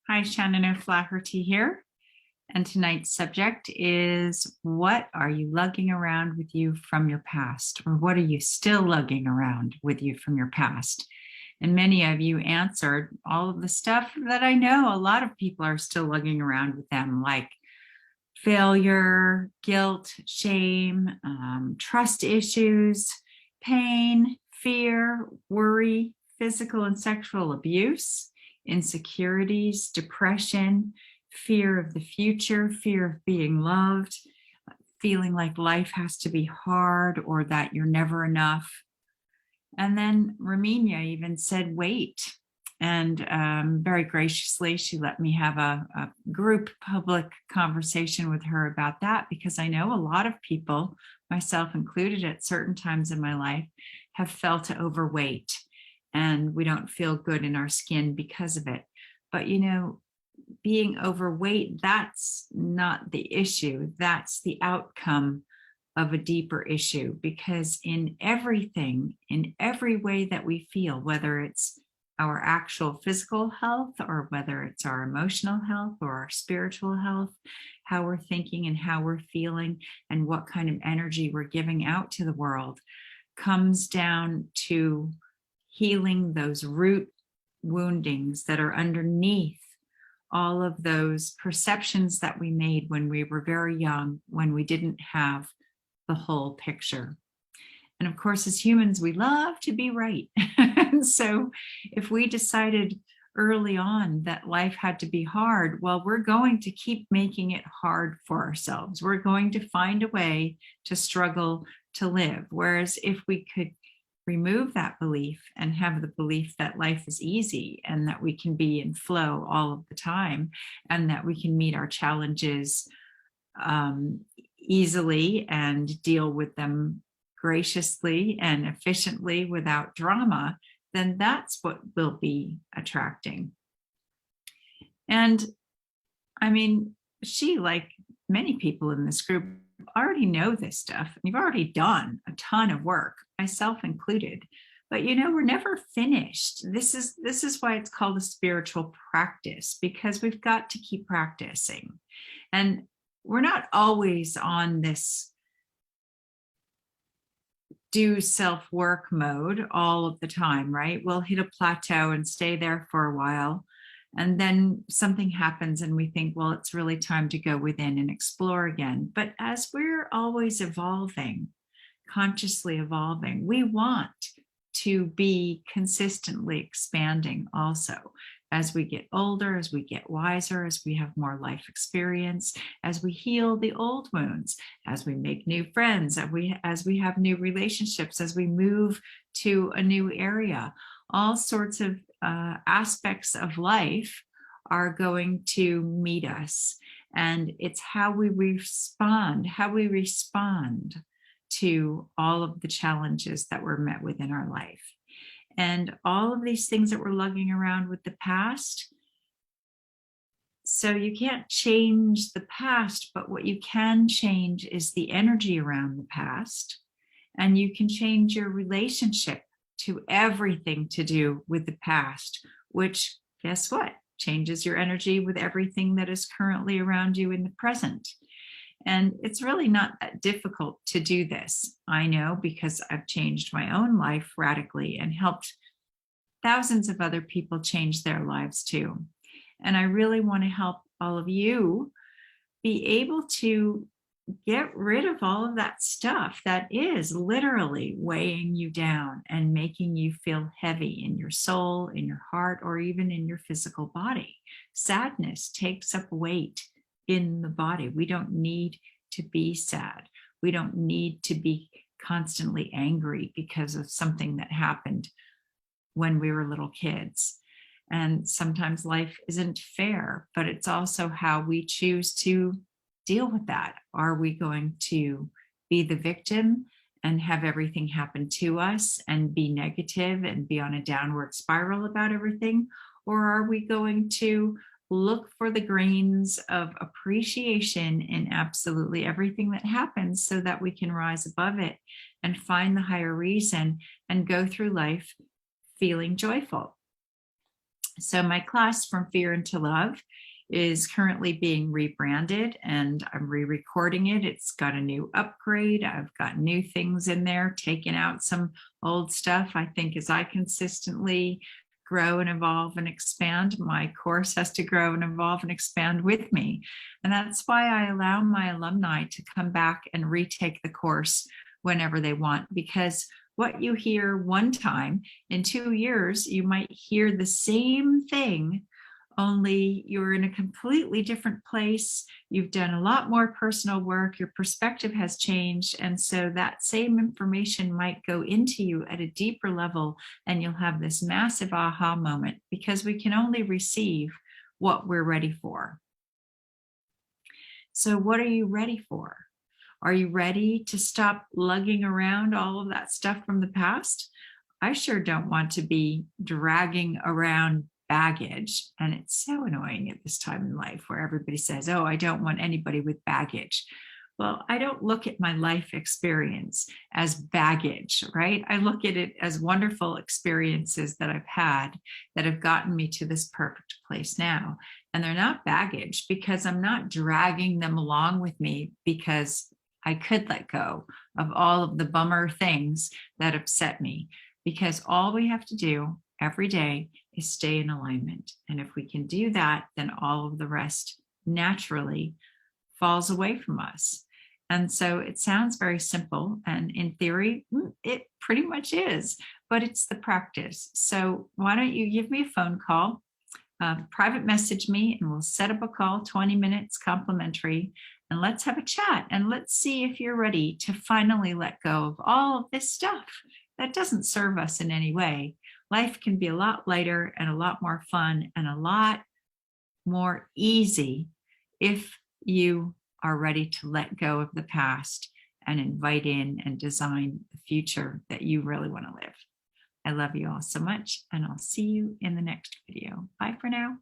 Hi, Shannon O'Flaherty here. And tonight's subject is, what are you lugging around with you from your past? Or what are you still lugging around with you from your past? And many of you answered all of the stuff that I know a lot of people are still lugging around with them, like failure, guilt, shame, trust issues, pain, fear, worry, physical and sexual abuse, insecurities, depression, fear of the future, fear of being loved, feeling like life has to be hard or that you're never enough. And then Ramina even said, wait. And very graciously, she let me have a group public conversation with her about that, because I know a lot of people, myself included at certain times in my life, have felt overweight and we don't feel good in our skin because of it. But, being overweight, that's not the issue. That's the outcome of a deeper issue, because in everything, in every way that we feel, whether it's our actual physical health or whether it's our emotional health or our spiritual health, how we're thinking and how we're feeling and what kind of energy we're giving out to the world, comes down to healing those root woundings that are underneath all of those perceptions that we made when we were very young, when we didn't have the whole picture. And of course, as humans, we love to be right. And so if we decided early on that life had to be hard, well, we're going to keep making it hard for ourselves. We're going to find a way to struggle to live. Whereas if we could remove that belief and have the belief that life is easy and that we can be in flow all of the time and that we can meet our challenges easily and deal with them graciously and efficiently without drama, then that's what we'll be attracting. And I mean, she, like many people in this group, already know this stuff. You've already done a ton of work, myself included. But we're never finished. This is why it's called a spiritual practice, because we've got to keep practicing. And we're not always on this do self-work mode all of the time, right? We'll hit a plateau and stay there for a while. And then something happens and we think, well, it's really time to go within and explore again. But as we're always evolving, consciously evolving, we want to be consistently expanding also. As we get older, as we get wiser, as we have more life experience, as we heal the old wounds, as we make new friends, as we have new relationships, as we move to a new area, all sorts of aspects of life are going to meet us. And it's how we respond to all of the challenges that we're met with in our life. And all of these things that we're lugging around with the past. So you can't change the past, but what you can change is the energy around the past. And you can change your relationship to everything to do with the past, which, guess what? Changes your energy with everything that is currently around you in the present. And it's really not that difficult to do this. I know, because I've changed my own life radically and helped thousands of other people change their lives too. And I really want to help all of you be able to get rid of all of that stuff that is literally weighing you down and making you feel heavy in your soul, in your heart, or even in your physical body. Sadness takes up weight in the body. We don't need to be sad. We don't need to be constantly angry because of something that happened when we were little kids. And sometimes life isn't fair, but it's also how we choose to deal with that. Are we going to be the victim and have everything happen to us and be negative and be on a downward spiral about everything? Or are we going to look for the grains of appreciation in absolutely everything that happens so that we can rise above it and find the higher reason and go through life feeling joyful? So my class From Fear into Love is currently being rebranded, and I'm re-recording it. It's got a new upgrade. I've got new things in there, taking out some old stuff. I think as I consistently grow and evolve and expand, my course has to grow and evolve and expand with me. And that's why I allow my alumni to come back and retake the course whenever they want, because what you hear one time, in 2 years, you might hear the same thing, only you're in a completely different place. You've done a lot more personal work. Your perspective has changed. And so that same information might go into you at a deeper level, and you'll have this massive aha moment, because we can only receive what we're ready for. So what are you ready for? Are you ready to stop lugging around all of that stuff from the past? I sure don't want to be dragging around baggage. And it's so annoying at this time in life where everybody says, oh, I don't want anybody with baggage. Well, I don't look at my life experience as baggage, right? I look at it as wonderful experiences that I've had that have gotten me to this perfect place now. And they're not baggage because I'm not dragging them along with me, because I could let go of all of the bummer things that upset me, because all we have to do every day is stay in alignment. And if we can do that, then all of the rest naturally falls away from us. And so it sounds very simple. And in theory, it pretty much is, but it's the practice. So why don't you give me a phone call, private message me, and we'll set up a call, 20 minutes complimentary, and let's have a chat, and let's see if you're ready to finally let go of all of this stuff that doesn't serve us in any way. Life can be a lot lighter and a lot more fun and a lot more easy if you are ready to let go of the past and invite in and design the future that you really want to live. I love you all so much, and I'll see you in the next video. Bye for now.